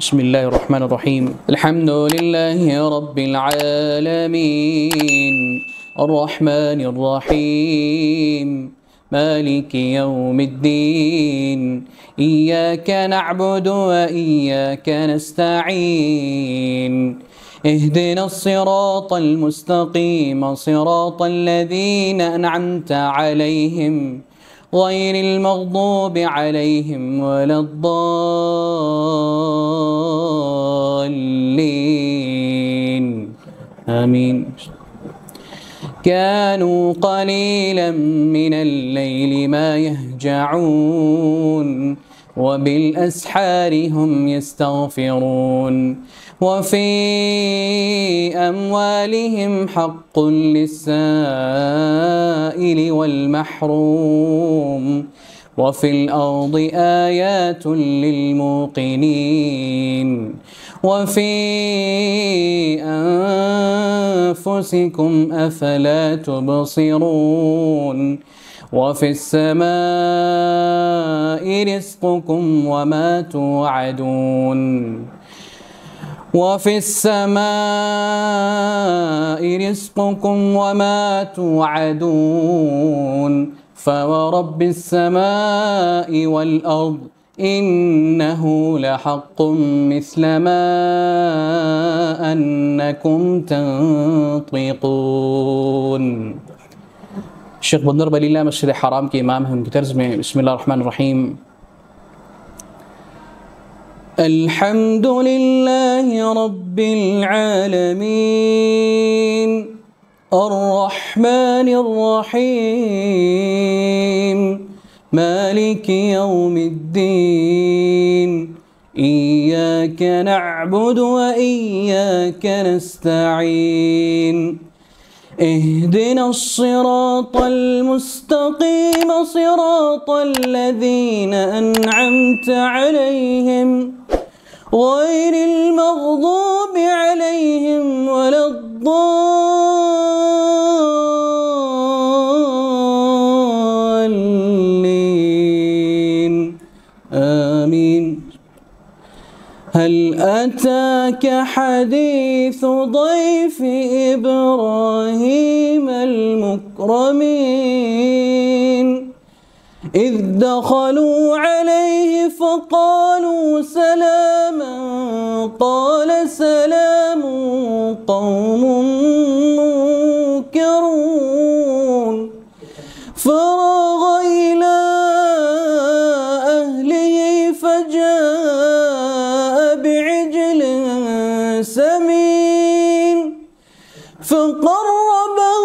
بسم الله الرحمن الرحيم. الحمد لله رب العالمين الرحمن الرحيم مالك يوم الدين إياك نعبد وإياك نستعين اهدنا الصراط المستقيم صراط الذين أنعمت عليهم غير المغضوب عليهم ولا الضالين آمين. كانوا قليلا من الليل ما يهجعون وبالأسحار هم يستغفرون وفي أموالهم حق للسائل والمحروم وفي الأرض آيات للموقنين وفي أنفسكم أفلا تبصرون وفي السماء رزقكم وما توعدون وفي السماء رزقكم وما توعدون فورب السماء والأرض إنه لحق مثل ما أنكم تنطقون. الشيخ بالضربة لله مسجد الحرام के इमाम हैं, उनकी तर्ज में बिस्मिल्लाहिर्रहमानिर्रहीम. الحمد لله رب العالمين الرحمن الرحيم مالك يوم الدين إياك نعبد وإياك نستعين اهدنا الصراط المستقيم صراط الذين أنعمت عليهم غير المغضوب عليهم ولا الضالين آمين. هل أتاك حديث ضيف إبراهيم المكرمين إذ دخلوا عليه فقالوا سلاما قال سلام قوم منكرون فراغ إلى أهله فجاء بعجل سمين فقربه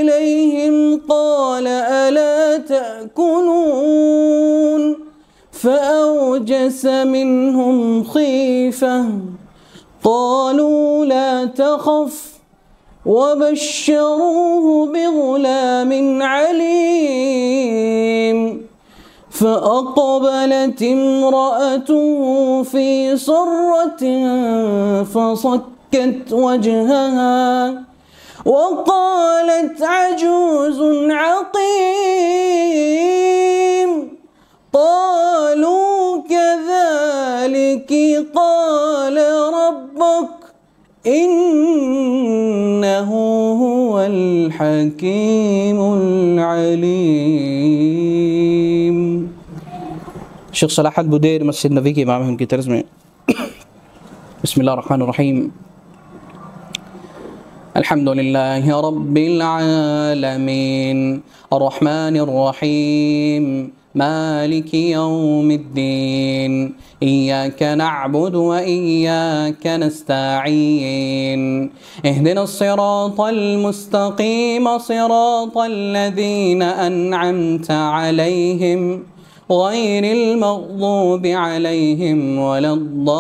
إليهم قال ألا تأكلون فأوجس منهم خيفة قالوا لا تخف وبشروه بغلام عليم فأقبلت امرأته في صرة فصكت وجهها وقالت عجوز عقيم قالوا كذلك قال ربك إنه هو الحكيم العليم. शेख सलाहत बुदेर मस्जिद नबी के इमाम हैं, उनकी तर्ज में बिस्मिल्लाहिर्रहमानिर्रहीम. الحمد لله رب العالمين الرحمن الرحيم مالك يوم الدين إياك نعبد وإياك نستعين اهدنا الصراط المستقيم صراط الذين أنعمت عليهم غير المغضوب عليهم ولا الضالين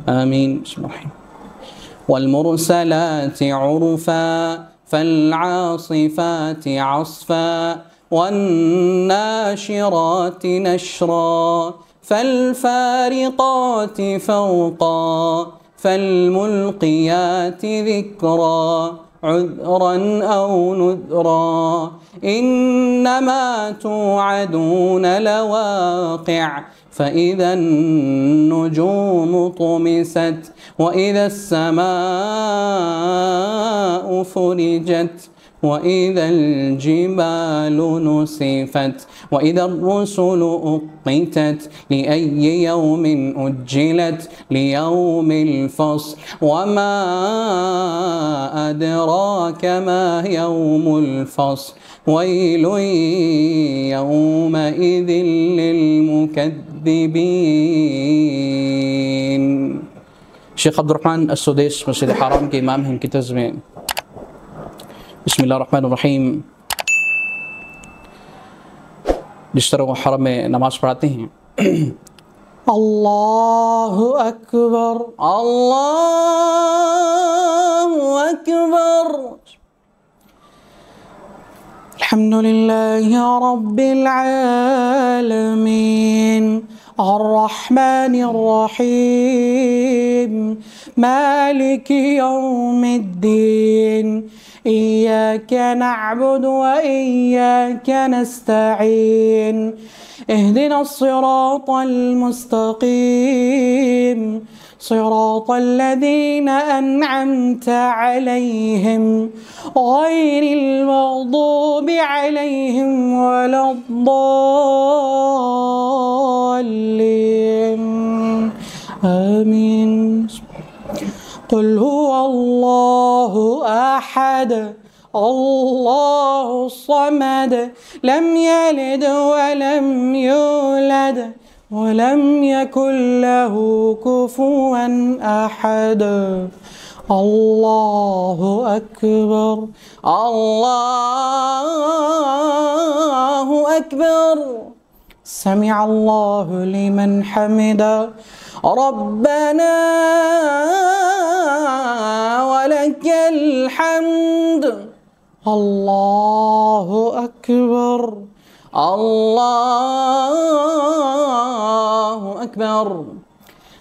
آمين. بسم الله الرحمن الرحيم. والمرسلات عرفا فالعاصفات عصفا والناشرات نشرا فالفارقات فرقا فالملقيات ذكرا عذرا أو نذرا إنما توعدون لواقع فإذا النجوم طمست وإذا السماء فرجت وإذا الجبال نسفت وإذا الرسل أقتت لأي يوم أجلت ليوم الفصل وما أدراك ما يوم الفصل ويل يومئذ للمكذبين. शेख अब्दुर्रहमान अस्सुदैस मस्जिद हराम के इमाम हैं इनकी तर्ज में बिस्मिल्लाहिर्रहमानिर्रहीम जिस तरह वो हरम में नमाज पढ़ाते हैं अल्लाहु अकबर अल्लाहु अकबर अल्हम्दुलिल्लाहि रब्बिल आलमीन अर्रहमानिर रहीम मालिकि यौमिद्दीन إياك نعبد وإياك نستعين اهدنا الصراط المستقيم صراط الذين أنعمت عليهم غير المغضوب عليهم ولا الضالين آمين. قل هو الله أحد الله الصمد لم يلد ولم يولد ولم يكن له كفوا أحد. الله أكبر الله أكبر سمع الله لمن حمده ربنا ولك الحمد. الله أكبر الله أكبر.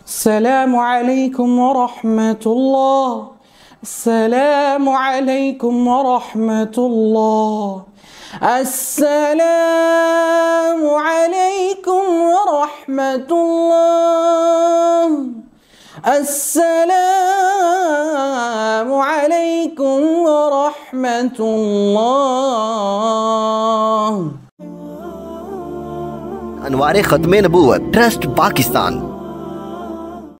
السلام عليكم ورحمة الله السلام عليكم ورحمة الله السلام عليكم ورحمة الله السلام عليكم ورحمة الله. अनवारे खत्मे नबूवत ट्रस्ट पाकिस्तान।